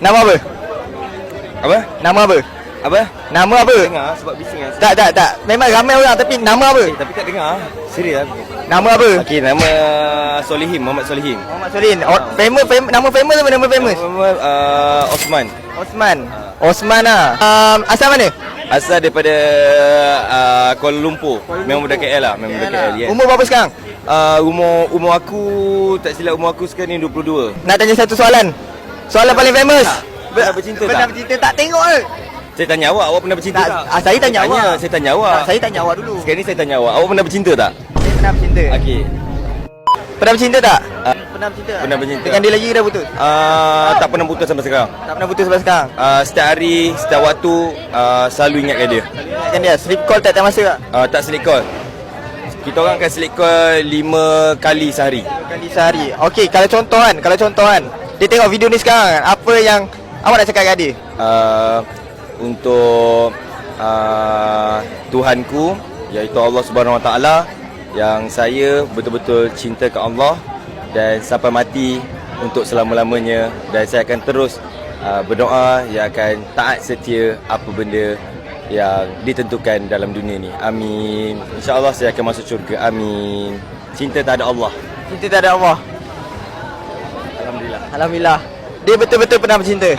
Nama apa? Apa? Nama apa? Apa? Nama apa? Dengar sebab bising kan. Tak. Memang ramai orang tapi nama apa? Tapi tak dengar. Serius lah. Nama apa? Okey, nama Solihin, Muhammad Solihin. Muhammad Solin. Nama famous apa nama famous? Osman. Osman. Osman lah. Asal mana? Asal daripada Kuala Lumpur. Memang budak KL lah, memang budak KL. Umur berapa sekarang? Umur aku tak silap umur aku sekarang ni 22. Nak tanya satu soalan. Soalan paling famous. Pernah bercinta tak? Pernah bercinta tak? Tengok ke? Saya tanya awak pernah bercinta tak? Saya tanya awak. Saya tanya awak. Saya tanya awak dulu. Sekarang ni saya tanya awak pernah bercinta tak? Saya pernah bercinta. Okey. Pernah bercinta tak? Pernah bercinta. Pernah bercinta. Dengan dia lagi dah putus? Tak pernah putus sampai sekarang. Tak pernah putus sampai sekarang? Setiap hari, setiap waktu selalu ingatkan dia. Ingatkan dia. Sleep call tak masa tak? Tak sleep call. Kita orang akan sleep call 5 kali sehari. 5 kali sehari. Okey, kalau contoh kan. Dia tengok video ni sekarang, apa yang awak nak cakap kat dia? Untuk Tuhanku, iaitu Allah Subhanahu Wa Taala, yang saya betul-betul cinta ke Allah dan sampai mati untuk selama-lamanya, dan saya akan terus berdoa yang akan taat setia apa benda yang ditentukan dalam dunia ni. Amin. InsyaAllah saya akan masuk syurga. Amin. Cinta tak ada Allah. Cinta tak ada Allah. Alhamdulillah. Alhamdulillah. Dia betul-betul pernah bercinta.